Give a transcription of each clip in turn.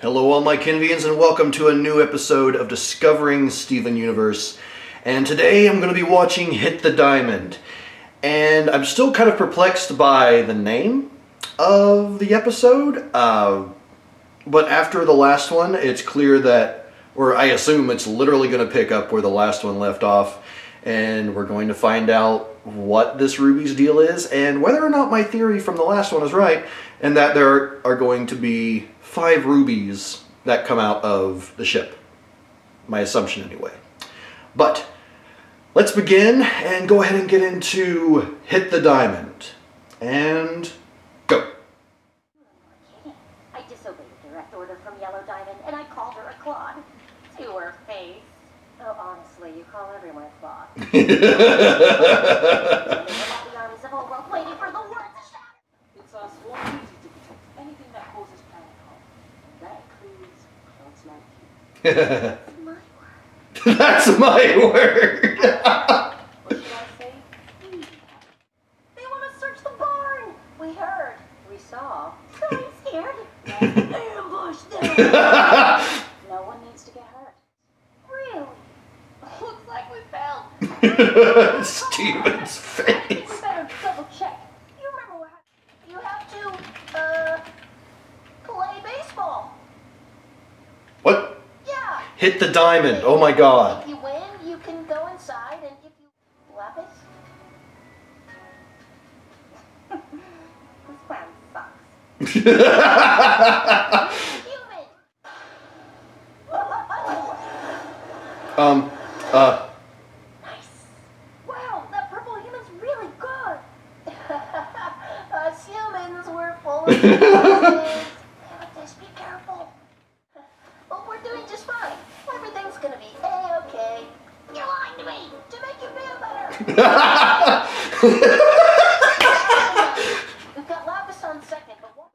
Hello all my Kenvians and welcome to a new episode of Discovering Steven Universe. And today I'm going to be watching Hit the Diamond. And I'm still kind of perplexed by the name of the episode. But after the last one, it's clear that, or I assume it's literally going to pick up where the last one left off. And we're going to find out what this Ruby's deal is and whether or not my theory from the last one is right. And that there are going to be 5 rubies that come out of the ship. My assumption anyway. But let's begin and go ahead and get into Hit the Diamond. And go. I disobeyed a direct order from Yellow Diamond and I called her a clod. To her face. Oh, honestly, you call everyone a clod. The armies of old world waiting for the word to shout. It's our sworn duty to protect anything that causes panic harm. That includes clouds like you. That's my word. That's my word! What should I say? They want to search the barn. We heard. We saw. So I'm scared. Ambush them. No one needs to get hurt. Really? Looks like we failed. Steven's I think we face. better double check. You remember what happened? You have to, play baseball. What? Yeah. Hit the diamond. Oh my god. If you win, you can go inside, and if you lapis. This plan sucks. Human. Nice. Wow, that purple human's really good. Us humans were full of weaknesses. Just be careful. Well, we're doing just fine. Everything's gonna be A-okay. You're lying to me to make you feel better. We've got lapis on second, but what?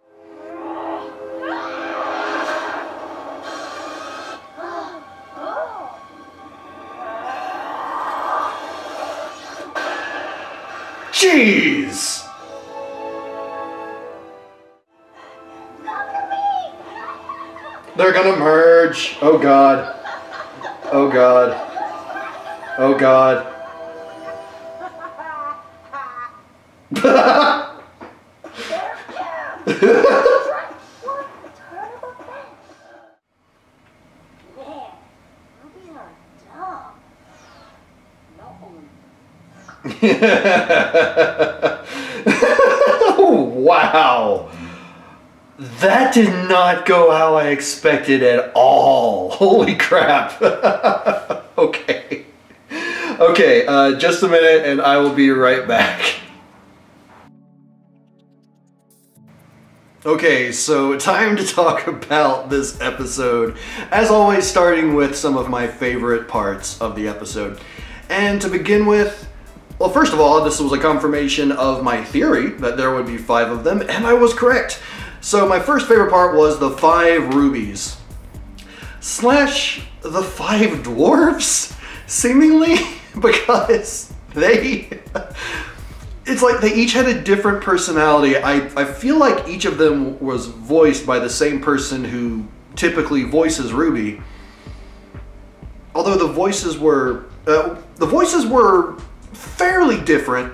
Jeez! They're gonna merge. Oh god. Oh god. Oh god. Wow. That did not go how I expected at all. Holy crap. Okay. Okay, just a minute and I will be right back. Okay, so time to talk about this episode. As always, starting with some of my favorite parts of the episode. And to begin with, well, first of all, this was a confirmation of my theory that there would be 5 of them, and I was correct. So my first favorite part was the 5 rubies. Slash the 5 dwarves, seemingly, because it's like they each had a different personality. I feel like each of them was voiced by the same person who typically voices Ruby. Although the voices were fairly different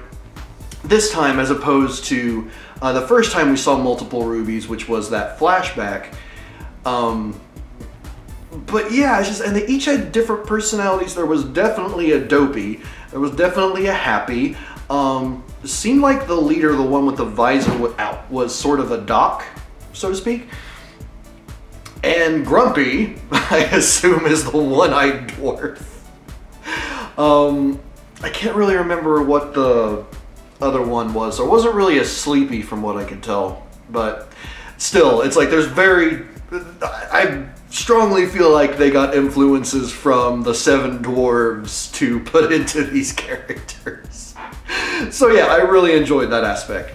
this time as opposed to the first time we saw multiple rubies, which was that flashback. But yeah, it's just, and they each had different personalities. There was definitely a dopey. There was definitely a happy. Seemed like the leader, the one with the visor out, was sort of a doc, so to speak. And Grumpy, I assume, is the one-eyed dwarf. I can't really remember what the other one was. There wasn't really a Sleepy from what I could tell, but still, it's like there's I strongly feel like they got influences from the 7 dwarves to put into these characters. So yeah, I really enjoyed that aspect.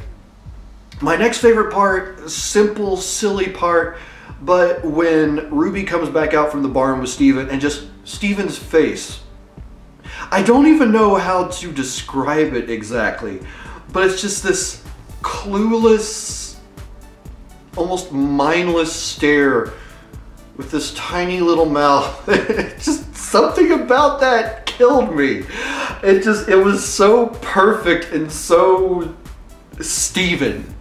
My next favorite part, simple, silly part, but when Ruby comes back out from the barn with Steven and just Steven's face. I don't even know how to describe it exactly, but it's just this clueless, almost mindless stare with this tiny little mouth. Just something about that killed me. It was so perfect and so Steven.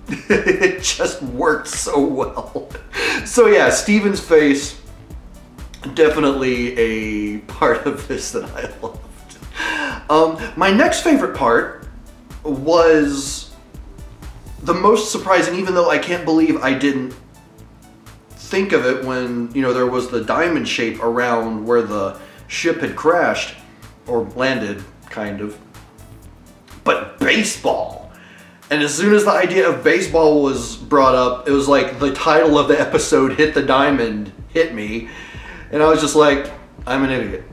It just worked so well. So yeah, Steven's face, definitely a part of this that I loved. My next favorite part was the most surprising, even though I can't believe I didn't think of it when, you know, there was the diamond shape around where the ship had crashed or landed, kind of. But baseball. And as soon as the idea of baseball was brought up, it was like the title of the episode, Hit the Diamond, hit me. And I was just like, I'm an idiot.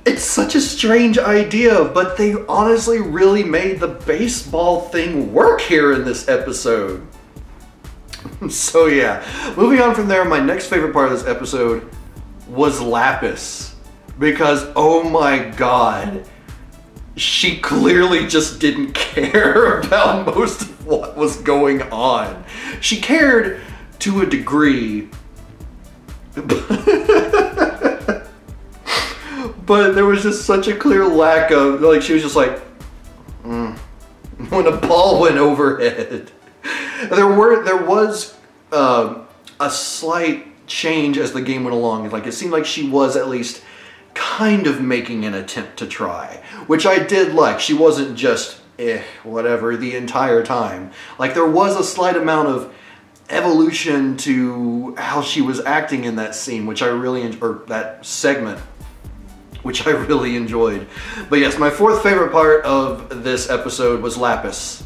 It's such a strange idea, but they honestly really made the baseball thing work here in this episode. So yeah, moving on from there, my next favorite part of this episode was Lapis. Because, oh my god, she clearly just didn't care about most of what was going on. She cared to a degree, but there was just such a clear lack of, like, she was just like, when a ball went overhead. There was a slight change as the game went along. Like, it seemed like she was at least kind of making an attempt to try, which I did like. She wasn't just whatever the entire time. Like, there was a slight amount of evolution to how she was acting in that scene, which I really or that segment, which I really enjoyed. But yes, my fourth favorite part of this episode was Lapis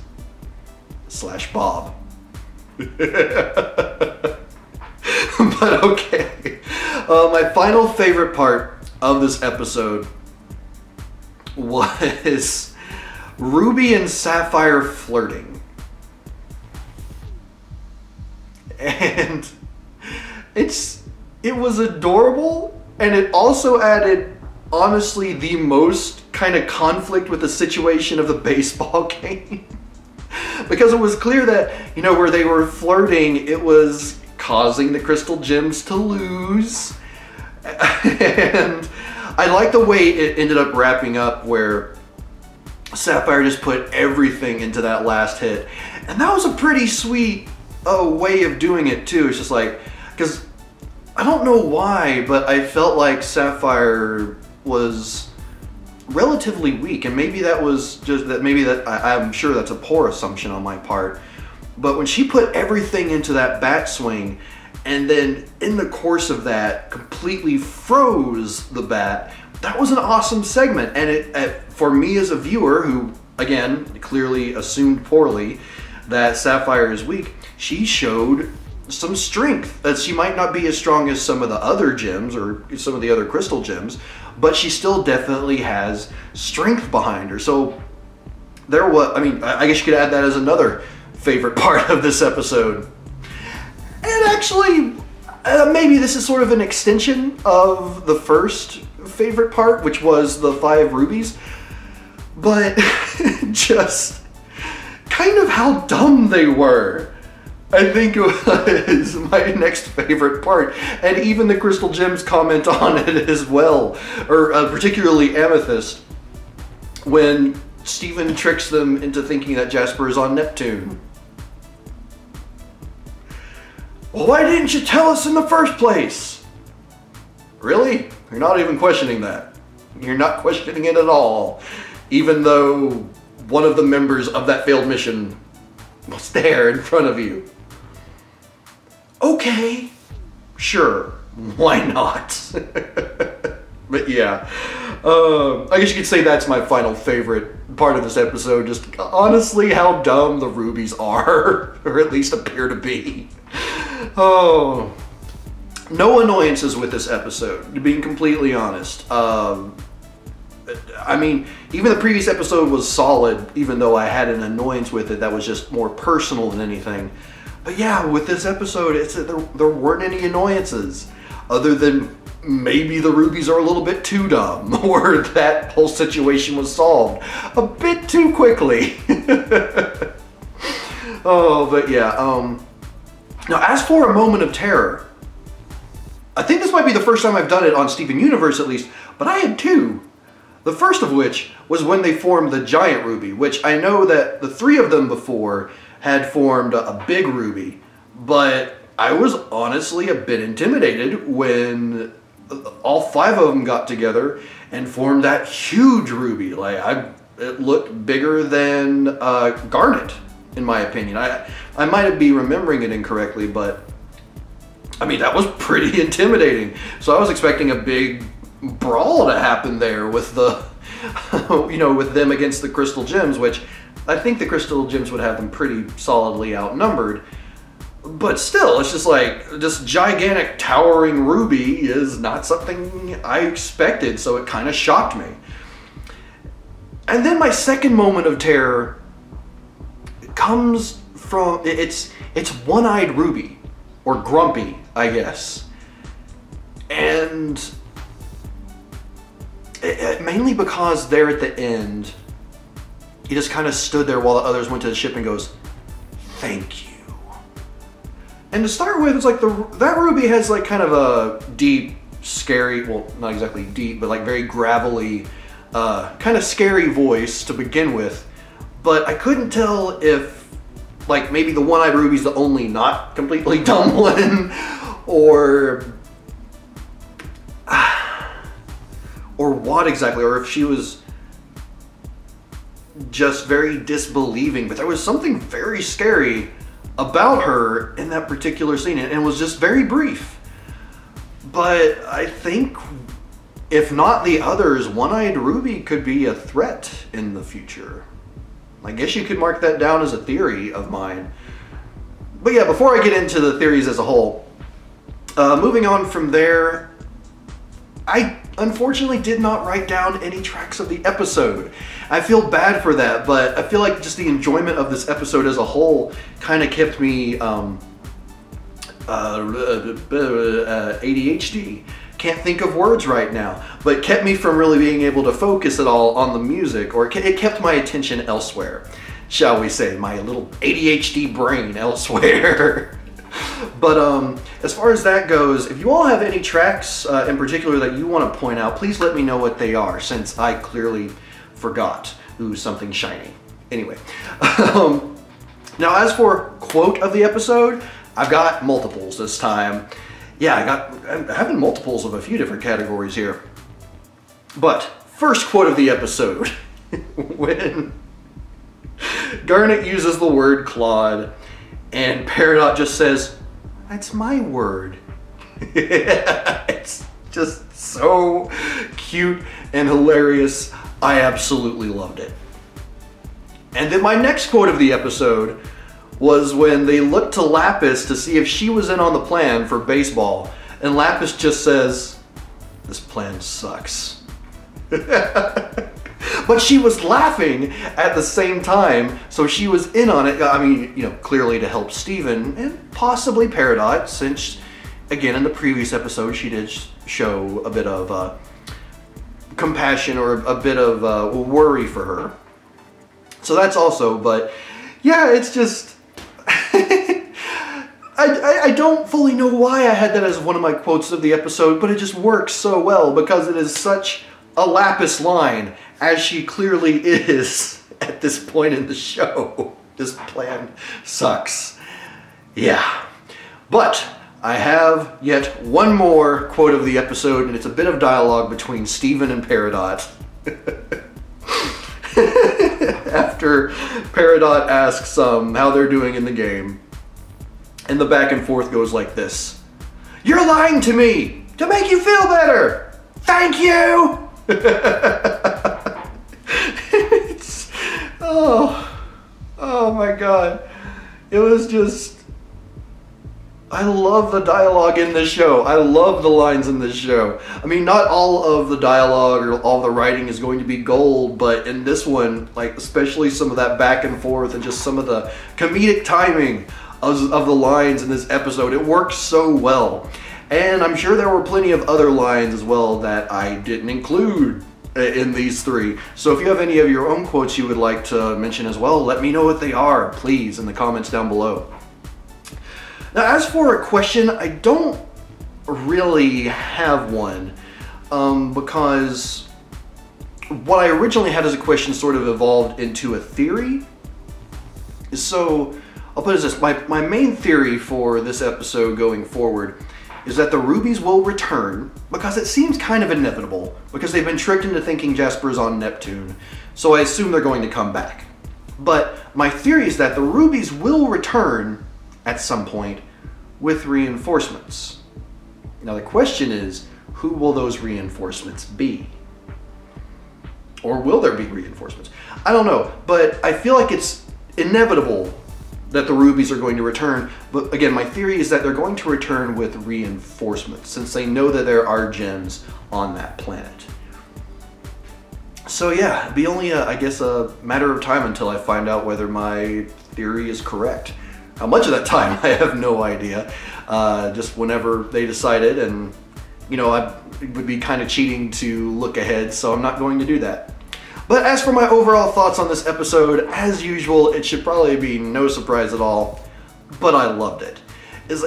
/ Bob. But okay, my final favorite part of this episode was Ruby and Sapphire flirting. And it was adorable, and it also added, honestly, the most kind of conflict with the situation of the baseball game. Because it was clear that, you know, where they were flirting, it was causing the crystal gems to lose. And I like the way it ended up wrapping up, where Sapphire just put everything into that last hit. And that was a pretty sweet way of doing it too. It's just like, because I don't know why, but I felt like Sapphire was relatively weak, and maybe that was just that, maybe that, I'm sure that's a poor assumption on my part, but when she put everything into that bat swing, and then in the course of that completely froze the bat, that was an awesome segment. And it for me as a viewer who, again, clearly assumed poorly that Sapphire is weak, she showed some strength. That she might not be as strong as some of the other gems or some of the other crystal gems, but she still definitely has strength behind her. So there was, I mean, I guess you could add that as another favorite part of this episode. And actually, maybe this is sort of an extension of the first favorite part, which was the 5 rubies, but just kind of how dumb they were, I think was my next favorite part. And even the crystal gems comment on it as well, or particularly Amethyst, when Steven tricks them into thinking that Jasper is on Neptune. Well, why didn't you tell us in the first place? Really? You're not even questioning that. You're not questioning it at all, even though one of the members of that failed mission was there in front of you. Okay, sure, why not? But yeah, I guess you could say that's my final favorite part of this episode. Just honestly how dumb the rubies are, or at least appear to be. Oh, no annoyances with this episode, being completely honest. I mean, even the previous episode was solid, even though I had an annoyance with it that was just more personal than anything. But yeah, with this episode, there weren't any annoyances, other than maybe the rubies are a little bit too dumb, or that whole situation was solved a bit too quickly. Oh, but yeah, Now, as for a moment of terror, I think this might be the first time I've done it on Steven Universe at least, but I had two. The first of which was when they formed the giant ruby, which I know that the three of them before had formed a big ruby, but I was honestly a bit intimidated when all five of them got together and formed that huge ruby. Like, it looked bigger than Garnet, in my opinion. I might be remembering it incorrectly, but I mean, that was pretty intimidating. So I was expecting a big brawl to happen there with the, you know, with them against the Crystal Gems, which I think the Crystal Gems would have them pretty solidly outnumbered. But still, it's just like, this gigantic towering ruby is not something I expected, so it kind of shocked me. And then my second moment of terror comes from, it's One-Eyed Ruby, or Grumpy, I guess. And mainly because there at the end, he just kind of stood there while the others went to the ship and goes, "Thank you." And to start with, it's like that ruby has like kind of a deep, scary, well, not exactly deep, but like very gravelly, kind of scary voice to begin with. But I couldn't tell if like maybe the One-Eyed Ruby's the only not completely dumb one, or what exactly, or if she was just very disbelieving. But there was something very scary about her in that particular scene, and it was just very brief. But I think, if not the others, One-Eyed Ruby could be a threat in the future. I guess you could mark that down as a theory of mine. But yeah, before I get into the theories as a whole, moving on from there, I unfortunately did not write down any tracks of the episode. I feel bad for that, but I feel like just the enjoyment of this episode as a whole kind of kept me ADHD. Can't think of words right now, but kept me from really being able to focus at all on the music, or it kept my attention elsewhere, shall we say, my little ADHD brain elsewhere. But as far as that goes, if you all have any tracks in particular that you want to point out, please let me know what they are, since I clearly forgot. Ooh, something shiny. Anyway, now as for quote of the episode, I've got multiples this time. Yeah, I'm having multiples of a few different categories here. But first quote of the episode, when Garnet uses the word Claude and Peridot just says, "That's my word." It's just so cute and hilarious. I absolutely loved it. And then my next quote of the episode was when they looked to Lapis to see if she was in on the plan for baseball, and Lapis just says, "This plan sucks." But she was laughing at the same time, so she was in on it. I mean, you know, clearly to help Steven and possibly Peridot, since, again, in the previous episode, she did show a bit of compassion or a bit of worry for her. So that's also, but yeah, it's just, I don't fully know why I had that as one of my quotes of the episode, but it just works so well because it is such a Lapis line, as she clearly is at this point in the show. This plan sucks. Yeah. But I have yet one more quote of the episode, and it's a bit of dialogue between Steven and Peridot. After Peridot asks how they're doing in the game, and the back and forth goes like this: "You're lying to me to make you feel better. Thank you." It's, oh my God. It was just, I love the dialogue in this show. I love the lines in this show. I mean, not all of the dialogue or all the writing is going to be gold, but in this one, like, especially some of that back and forth and just some of the comedic timing of the lines in this episode, it works so well. And I'm sure there were plenty of other lines as well that I didn't include in these three. So if you have any of your own quotes you would like to mention as well, let me know what they are, please, in the comments down below. Now, as for a question, I don't really have one, because what I originally had as a question sort of evolved into a theory. So, I'll put it as this. My main theory for this episode going forward is that the rubies will return, because it seems kind of inevitable, because they've been tricked into thinking Jasper's on Neptune, so I assume they're going to come back. But my theory is that the rubies will return at some point with reinforcements. Now the question is, who will those reinforcements be? Or will there be reinforcements? I don't know, but I feel like it's inevitable that the rubies are going to return. But again, my theory is that they're going to return with reinforcements, since they know that there are gems on that planet. So yeah, it'd be only, I guess, a matter of time until I find out whether my theory is correct. How much of that time, I have no idea. Just whenever they decided, and you know, it would be kind of cheating to look ahead, so I'm not going to do that. But as for my overall thoughts on this episode, as usual, it should probably be no surprise at all, but I loved it.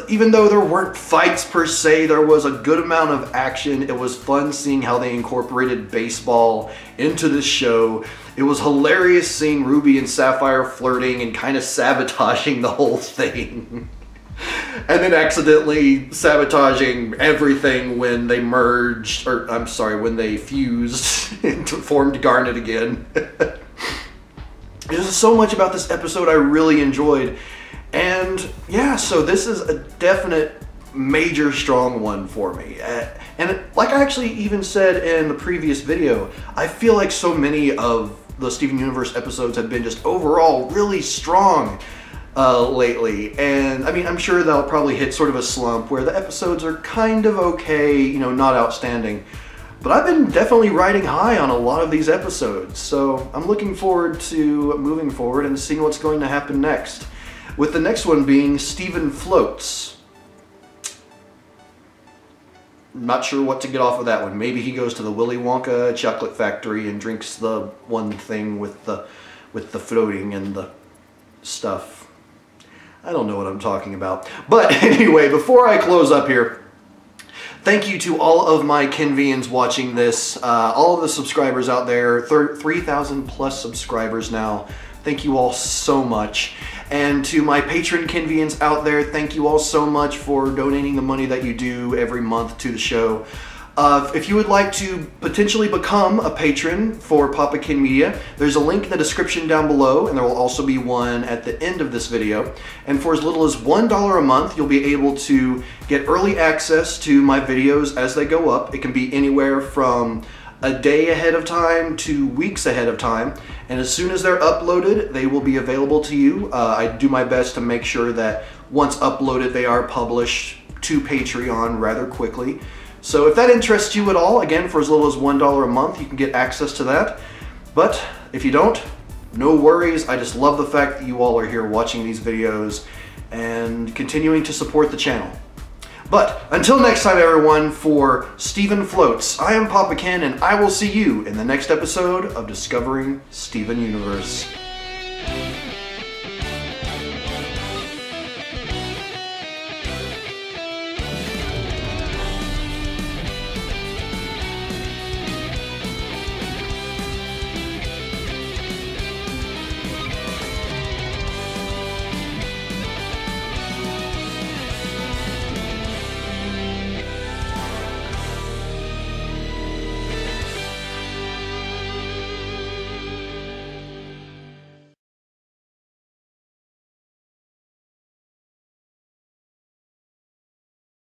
Even though there weren't fights per se, there was a good amount of action. It was fun seeing how they incorporated baseball into this show. It was hilarious seeing Ruby and Sapphire flirting and kind of sabotaging the whole thing. And then accidentally sabotaging everything when they merged, or I'm sorry, when they fused and formed Garnet again. There's so much about this episode I really enjoyed. And yeah, so this is a definite major strong one for me. And like I actually even said in the previous video, I feel like so many of the Steven Universe episodes have been just overall really strong lately. And I mean, I'm sure they'll probably hit sort of a slump where the episodes are kind of okay, you know, not outstanding. But I've been definitely riding high on a lot of these episodes. So I'm looking forward to moving forward and seeing what's going to happen next. With the next one being Steven Floats. Not sure what to get off of that one. Maybe he goes to the Willy Wonka chocolate factory and drinks the one thing with the floating and the stuff. I don't know what I'm talking about. But anyway, before I close up here, thank you to all of my Kenvians watching this, all of the subscribers out there, 3,000 plus subscribers now. Thank you all so much. And to my patron Kenvians out there, thank you all so much for donating the money that you do every month to the show. If you would like to potentially become a patron for PapaKennMedia, there's a link in the description down below, and there will also be one at the end of this video. And for as little as $1 a month, you'll be able to get early access to my videos as they go up. It can be anywhere from a day ahead of time to weeks ahead of time, and as soon as they're uploaded, they will be available to you. I do my best to make sure that once uploaded, they are published to Patreon rather quickly. So if that interests you at all, again, for as little as $1 a month, you can get access to that. But if you don't, no worries. I just love the fact that you all are here watching these videos and continuing to support the channel. But until next time, everyone, for Steven Floats, I am Papa Ken, and I will see you in the next episode of Discovering Steven Universe.